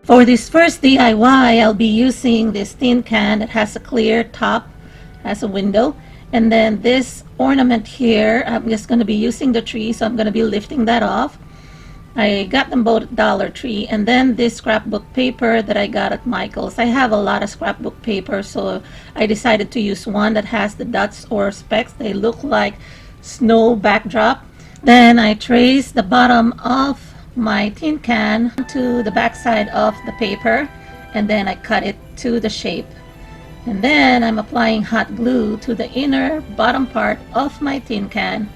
For this first DIY, I'll be using this tin can that has a clear top, has a window, and then this ornament here, I'm just going to be using the tree, so I'm going to be lifting that off. I got them both at Dollar Tree. And then this scrapbook paper that I got at Michael's. I have a lot of scrapbook paper, so I decided to use one that has the dots or specks. They look like snow backdrop. Then I traced the bottom of my tin can to the back side of the paper, and then I cut it to the shape. And then I'm applying hot glue to the inner bottom part of my tin can,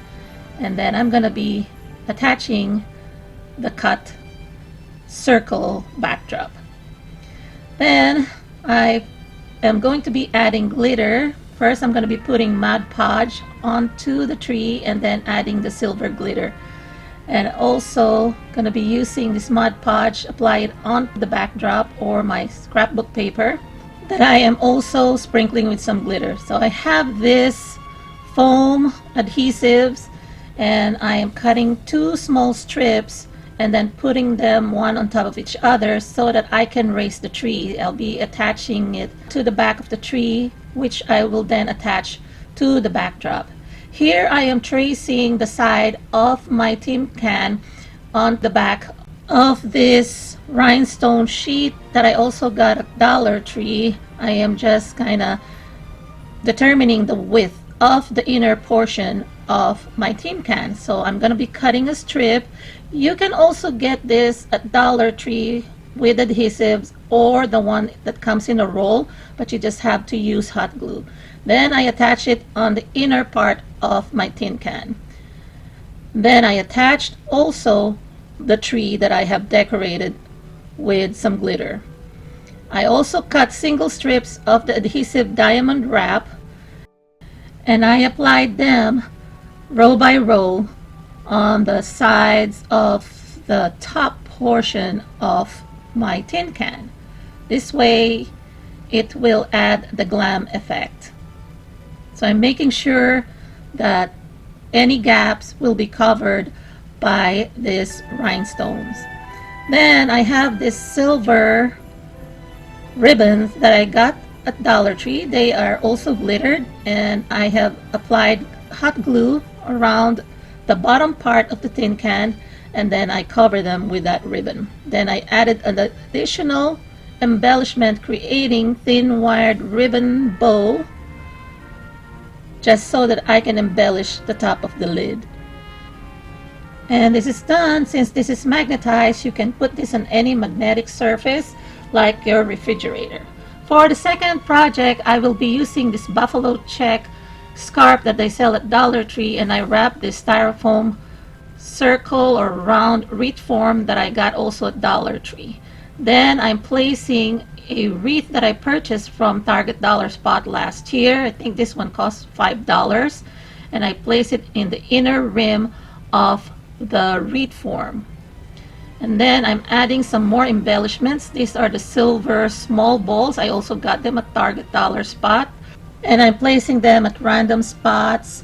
and then I'm going to be attaching the cut circle backdrop. Then I am going to be adding glitter. First, I'm going to be putting Mod Podge onto the tree and then adding the silver glitter. And also going to be using this Mod Podge, apply it on the backdrop or my scrapbook paper that I am also sprinkling with some glitter. So I have this foam adhesives, and I am cutting 2 small strips and then putting them one on top of each other so that I can raise the tree. I'll be attaching it to the back of the tree, which I will then attach to the backdrop. Here I am tracing the side of my tin can on the back of this rhinestone sheet that I also got at Dollar Tree. I am just kind of determining the width of the inner portion of my tin can. So I'm going to be cutting a strip. You can also get this at Dollar Tree with adhesives or the one that comes in a roll, but you just have to use hot glue. Then I attach it on the inner part of my tin can. Then I attached also the tree that I have decorated with some glitter. I also cut single strips of the adhesive diamond wrap, and I applied them row by row on the sides of the top portion of my tin can. This way it will add the glam effect. So I'm making sure that any gaps will be covered by these rhinestones. Then I have this silver ribbons that I got at Dollar Tree. They are also glittered, and I have applied hot glue around the bottom part of the tin can, and then I cover them with that ribbon. Then I added an additional embellishment, creating thin wired ribbon bow, just so that I can embellish the top of the lid. And this is done. Since this is magnetized, you can put this on any magnetic surface like your refrigerator. For the second project, I will be using this buffalo check scarf that they sell at Dollar Tree, and I wrap this styrofoam circle or round wreath form that I got also at Dollar Tree. Then I'm placing a wreath that I purchased from Target Dollar Spot last year. I think this one cost $5, and I place it in the inner rim of the wreath form. And then I'm adding some more embellishments. These are the silver small balls. I also got them at Target Dollar Spot, and I'm placing them at random spots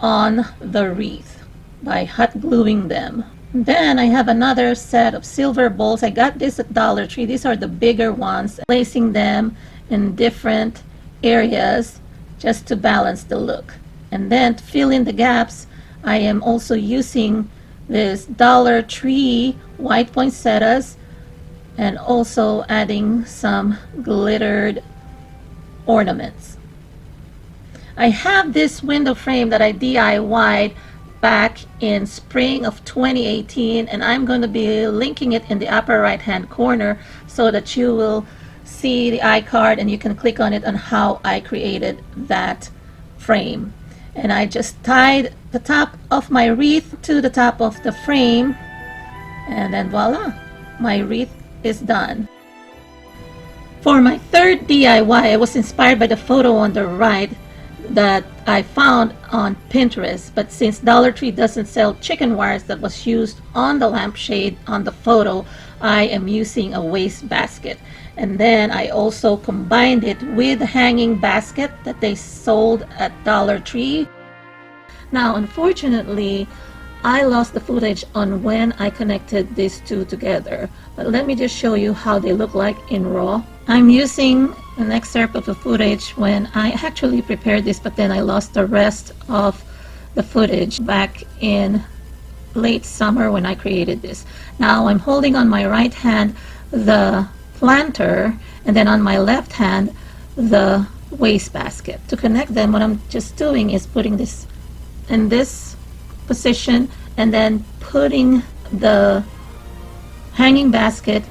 on the wreath by hot gluing them. Then I have another set of silver balls. I got this at Dollar Tree. These are the bigger ones, placing them in different areas just to balance the look. And then to fill in the gaps, I am also using this Dollar Tree white poinsettias and also adding some glittered ornaments. I have this window frame that I DIY'd back in spring of 2018, and I'm going to be linking it in the upper right hand corner so that you will see the iCard and you can click on it on how I created that frame. And I just tied the top of my wreath to the top of the frame, and then voila, my wreath is done. For my third DIY, I was inspired by the photo on the right that I found on Pinterest, but since Dollar Tree doesn't sell chicken wires that was used on the lampshade on the photo, I am using a wastebasket. And then I also combined it with a hanging basket that they sold at Dollar Tree. Now, unfortunately, I lost the footage on when I connected these two together, but let me just show you how they look like in raw. I'm using an excerpt of the footage when I actually prepared this, but then I lost the rest of the footage back in late summer when I created this. Now I'm holding on my right hand the planter, and then on my left hand the wastebasket. To connect them, what I'm just doing is putting this in this position and then putting the hanging basket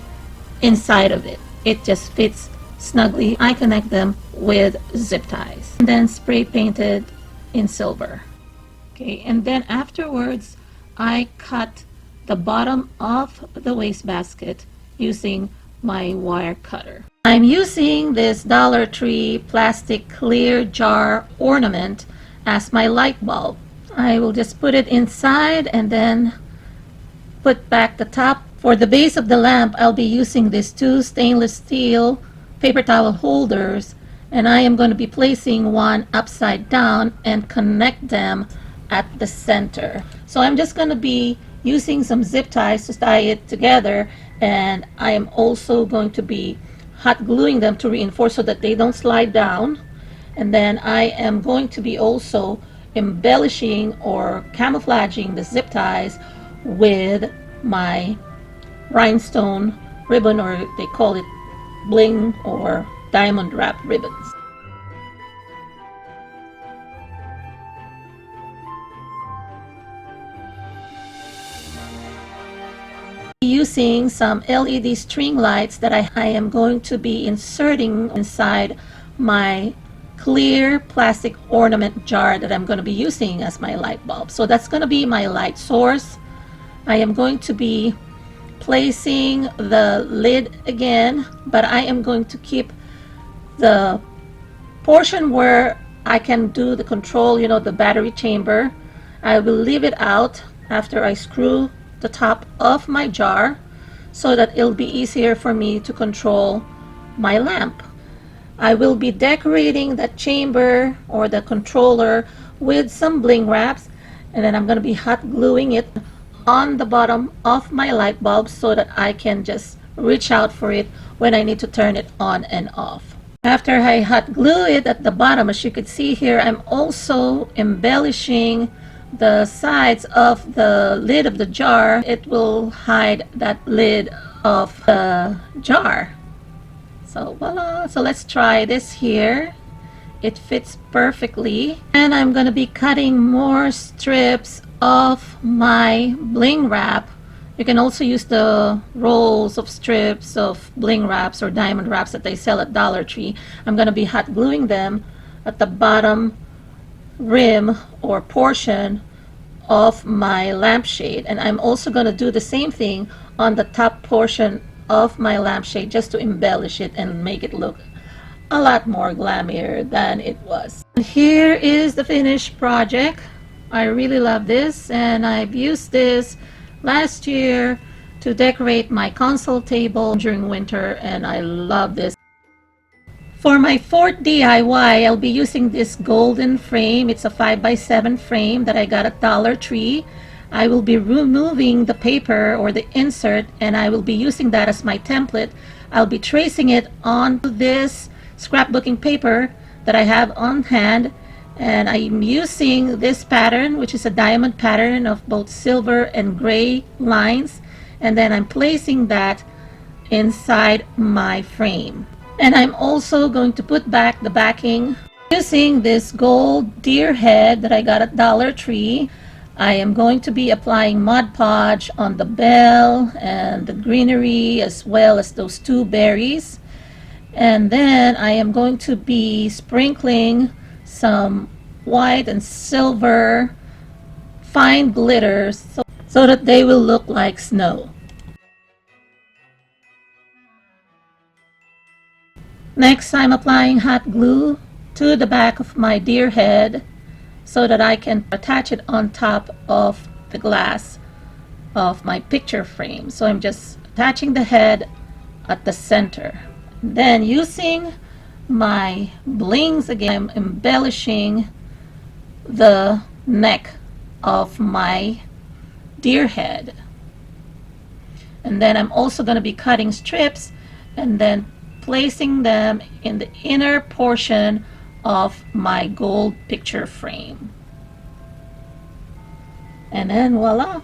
inside of it. It just fits snugly. I connect them with zip ties and then spray painted in silver. Okay, and then afterwards I cut the bottom of the wastebasket using my wire cutter. I'm using this Dollar Tree plastic clear jar ornament as my light bulb. I will just put it inside and then put back the top. For the base of the lamp, I'll be using these two stainless steel paper towel holders, and I am going to be placing one upside down and connect them at the center. So I'm just going to be using some zip ties to tie it together, and I am also going to be hot gluing them to reinforce so that they don't slide down. And then I am going to be also embellishing or camouflaging the zip ties with my rhinestone ribbon, or they call it bling or diamond wrap ribbons. Using some LED string lights that I am going to be inserting inside my clear plastic ornament jar that I'm going to be using as my light bulb. So that's going to be my light source. I am going to be placing the lid again, but I am going to keep the portion where I can do the control, you know, the battery chamber. I will leave it out after I screw the top of my jar so that it'll be easier for me to control my lamp. I will be decorating that chamber or the controller with some bling wraps, and then I'm going to be hot gluing it on the bottom of my light bulb so that I can just reach out for it when I need to turn it on and off. After I hot glue it at the bottom, as you can see here, I'm also embellishing the sides of the lid of the jar. It will hide that lid of the jar. So voila. So let's try this here. It fits perfectly. And I'm going to be cutting more strips of my bling wrap. You can also use the rolls of strips of bling wraps or diamond wraps that they sell at Dollar Tree. I'm going to be hot gluing them at the bottom rim or portion of my lampshade, and I'm also going to do the same thing on the top portion of my lampshade just to embellish it and make it look a lot more glammier than it was. And here is the finished project. I really love this, and I've used this last year to decorate my console table during winter, and I love this. For my fourth DIY, I'll be using this golden frame. It's a 5x7 frame that I got at Dollar Tree. I will be removing the paper or the insert, and I will be using that as my template. I'll be tracing it onto this scrapbooking paper that I have on hand, and I'm using this pattern, which is a diamond pattern of both silver and gray lines, and then I'm placing that inside my frame. And I'm also going to put back the backing using this gold deer head that I got at Dollar Tree. I am going to be applying Mod Podge on the bell and the greenery as well as those two berries. And then I am going to be sprinkling some white and silver fine glitters so that they will look like snow. Next, I'm applying hot glue to the back of my deer head so that I can attach it on top of the glass of my picture frame. So I'm just attaching the head at the center. Then using my blings again, I'm embellishing the neck of my deer head. And then I'm also going to be cutting strips and then placing them in the inner portion of my gold picture frame. And then voila!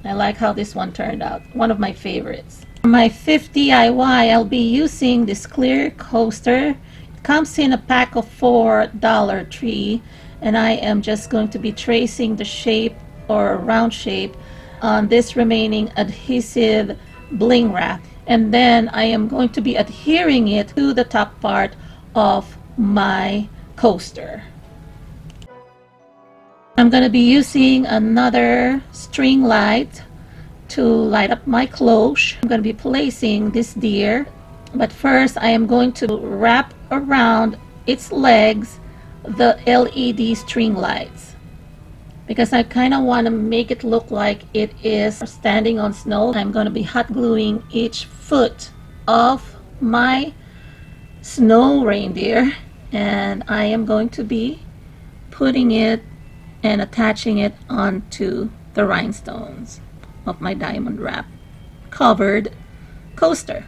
I like how this one turned out. One of my favorites. For my 5th DIY, I'll be using this clear coaster. It comes in a pack of 4 Dollar Tree, and I am just going to be tracing the shape or round shape on this remaining adhesive bling wrap. And then I am going to be adhering it to the top part of my coaster. I'm going to be using another string light to light up my cloche. I'm going to be placing this deer, but first I am going to wrap around its legs the LED string lights, because I kind of want to make it look like it is standing on snow. I'm going to be hot gluing each foot of my snow reindeer, and I am going to be putting it and attaching it onto the rhinestones of my diamond wrap covered coaster.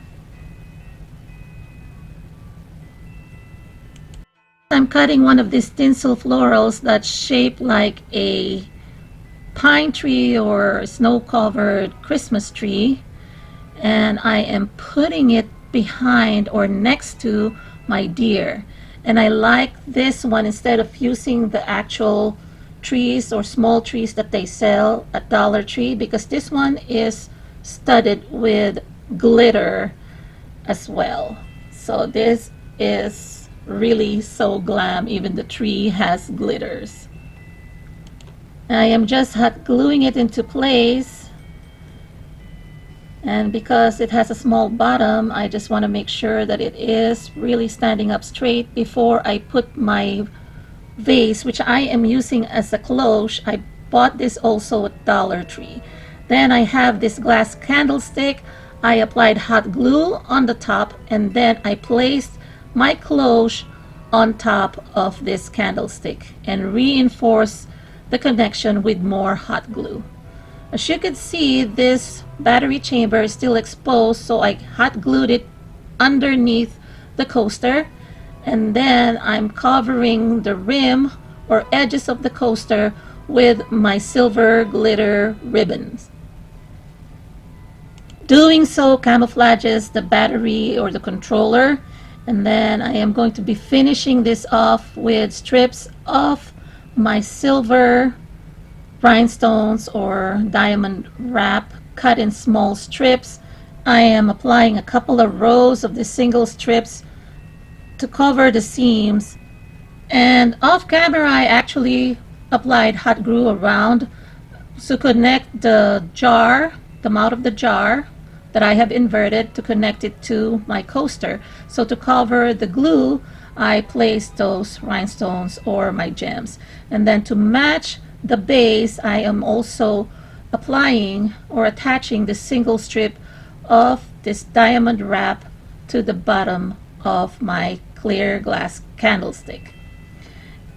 I'm cutting one of these tinsel florals that's shaped like a pine tree or snow covered Christmas tree, and I am putting it behind or next to my deer. And I like this one instead of using the actual trees or small trees that they sell at Dollar Tree, because this one is studded with glitter as well. So this is really so glam. Even the tree has glitters. I am just hot gluing it into place, and because it has a small bottom, I just want to make sure that it is really standing up straight before I put my vase, which I am using as a cloche. I bought this also at Dollar Tree. Then I have this glass candlestick. I applied hot glue on the top, and then I placed my cloche on top of this candlestick and reinforced the connection with more hot glue. As you can see, this battery chamber is still exposed, so I hot glued it underneath the coaster, and then I'm covering the rim or edges of the coaster with my silver glitter ribbons. Doing so camouflages the battery or the controller, and then I am going to be finishing this off with strips of my silver rhinestones or diamond wrap cut in small strips. I am applying a couple of rows of the single strips to cover the seams, and off camera I actually applied hot glue around to connect the jar, the mouth of the jar that I have inverted to connect it to my coaster. So to cover the glue, I placed those rhinestones or my gems, and then to match the base I am also applying or attaching the single strip of this diamond wrap to the bottom of my clear glass candlestick.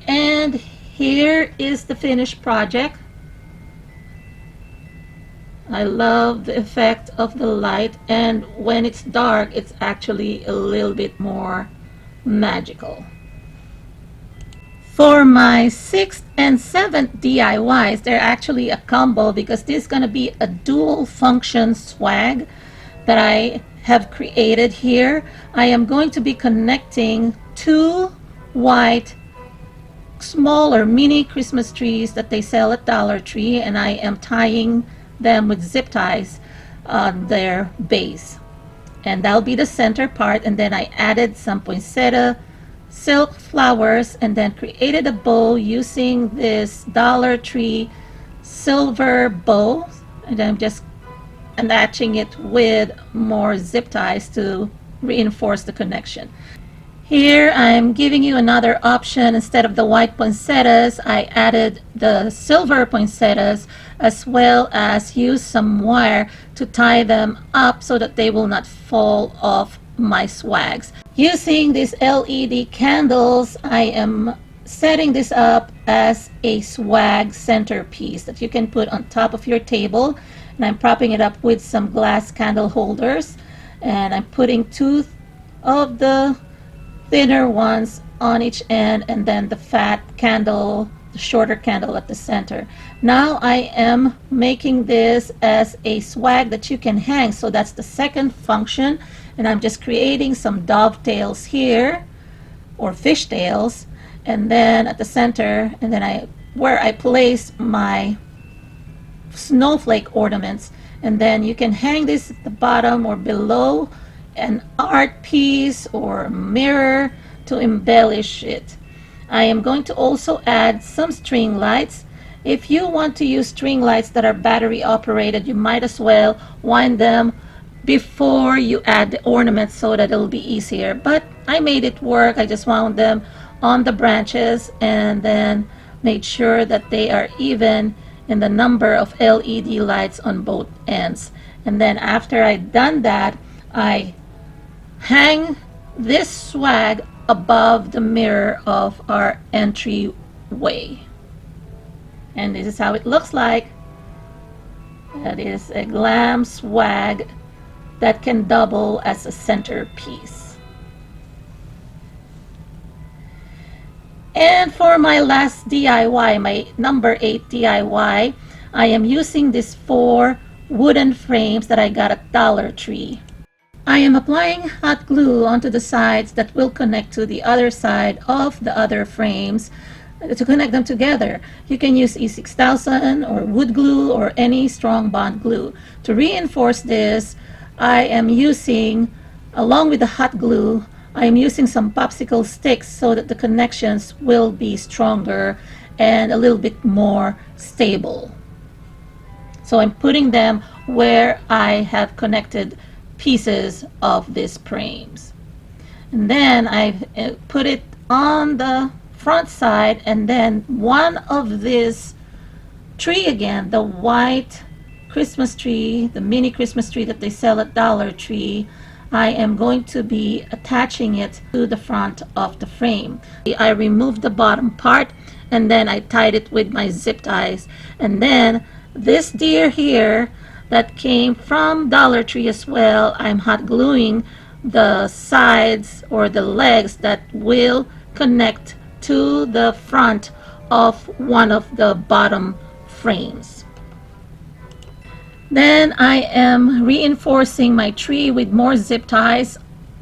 And here is the finished project. I love the effect of the light, and when it's dark it's actually a little bit more magical. For my 6th and 7th DIYs, they're actually a combo, because this is going to be a dual function swag that I have created here. I am going to be connecting 2 white smaller mini Christmas trees that they sell at Dollar Tree, and I am tying them with zip ties on their base, and that'll be the center part. And then I added some poinsettia silk flowers and then created a bow using this Dollar Tree silver bow, and I'm just attaching it with more zip ties to reinforce the connection. Here I'm giving you another option. Instead of the white poinsettias, I added the silver poinsettias, as well as use some wire to tie them up so that they will not fall off my swags. Using these LED candles, I am setting this up as a swag centerpiece that you can put on top of your table. And I'm propping it up with some glass candle holders, and I'm putting two of the thinner ones on each end, and then the fat candle, the shorter candle at the center. Now I am making this as a swag that you can hang, so that's the second function. And I'm just creating some dovetails here, or fishtails, and then at the center, and then where I place my snowflake ornaments, and then you can hang this at the bottom or below an art piece or mirror to embellish it. I am going to also add some string lights. If you want to use string lights that are battery operated, you might as well wind them before you add the ornaments so that it'll be easier, but I made it work. I just wound them on the branches and then made sure that they are even in the number of LED lights on both ends. And then after I've done that, I hang this swag above the mirror of our entryway. And this is how it looks like. That is a glam swag that can double as a centerpiece. And for my last DIY, my number 8 DIY, I am using these 4 wooden frames that I got at Dollar Tree. I am applying hot glue onto the sides that will connect to the other side of the other frames to connect them together. You can use E6000 or wood glue or any strong bond glue. To reinforce this, I am using, along with the hot glue, I am using some popsicle sticks so that the connections will be stronger and a little bit more stable. So I'm putting them where I have connected pieces of these frames. And then I've put it on the front side, and then one of this tree again, the white Christmas tree, the mini Christmas tree that they sell at Dollar Tree, I am going to be attaching it to the front of the frame. I removed the bottom part and then I tied it with my zip ties. And then this deer here that came from Dollar Tree as well, I'm hot gluing the sides or the legs that will connect to the front of one of the bottom frames. Then I am reinforcing my tree with more zip ties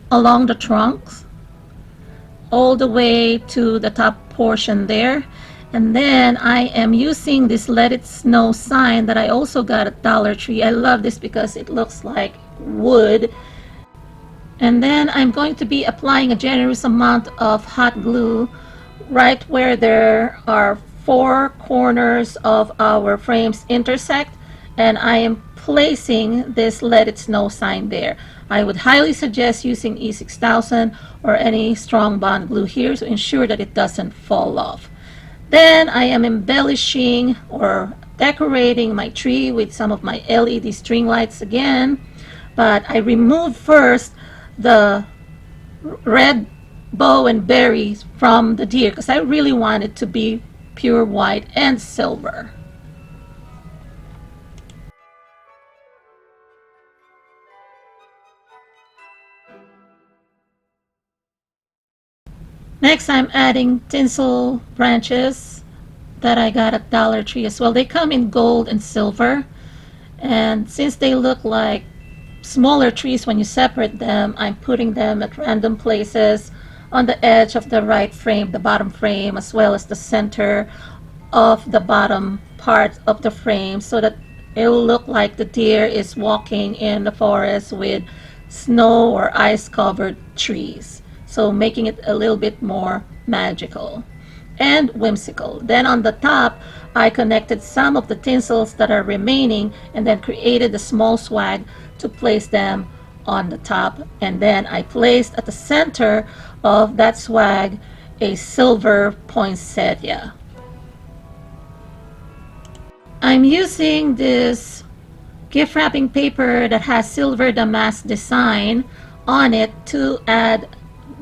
along the trunks all the way to the top portion there. And then I am using this Let It Snow sign that I also got at Dollar Tree. I love this because it looks like wood. And then I'm going to be applying a generous amount of hot glue right where there are 4 corners of our frames intersect, and I am placing this Let It Snow sign there. I would highly suggest using E6000 or any strong bond glue here to ensure that it doesn't fall off. Then I am embellishing or decorating my tree with some of my LED string lights again, but I removed first the red bow and berries from the deer because I really want it to be pure white and silver. Next, I'm adding tinsel branches that I got at Dollar Tree as well. They come in gold and silver, and since they look like smaller trees when you separate them, I'm putting them at random places on the edge of the right frame, the bottom frame, as well as the center of the bottom part of the frame, so that it will look like the deer is walking in the forest with snow or ice covered trees. So making it a little bit more magical and whimsical. Then on the top, I connected some of the tinsels that are remaining and then created a small swag to place them on the top. And then I placed at the center of that swag a silver poinsettia. I'm using this gift wrapping paper that has silver damask design on it to add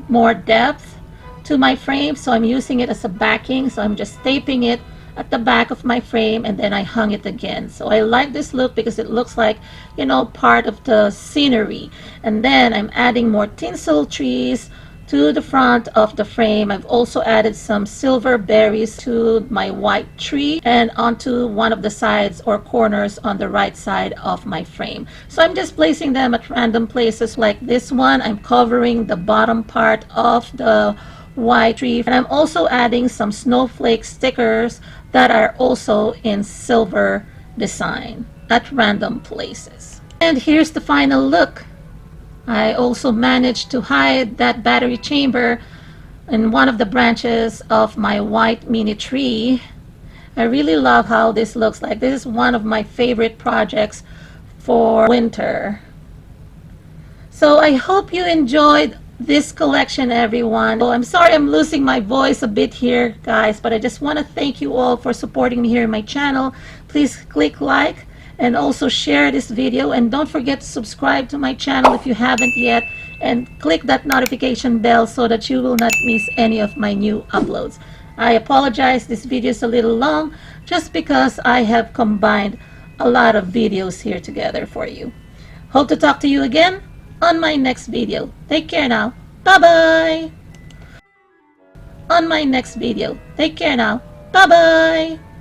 more depth to my frame, so I'm using it as a backing. So I'm just taping it at the back of my frame, and then I hung it again. So I like this look because it looks like, you know, part of the scenery. And then I'm adding more tinsel trees to the front of the frame. I've also added some silver berries to my white tree and onto one of the sides or corners on the right side of my frame. So I'm just placing them at random places. Like this one, I'm covering the bottom part of the white tree, and I'm also adding some snowflake stickers that are also in silver design at random places. And here's the final look. I also managed to hide that battery chamber in one of the branches of my white mini tree. I really love how this looks like. This is one of my favorite projects for winter. So I hope you enjoyed this collection, everyone. Well, I'm sorry I'm losing my voice a bit here, guys, but I just want to thank you all for supporting me here in my channel. Please click like and also share this video, and don't forget to subscribe to my channel if you haven't yet, and click that notification bell so that you will not miss any of my new uploads. I apologize, this video is a little long just because I have combined a lot of videos here together for you. Hope to talk to you again on my next video. Take care now. Bye bye. On my next video. Take care now. Bye bye.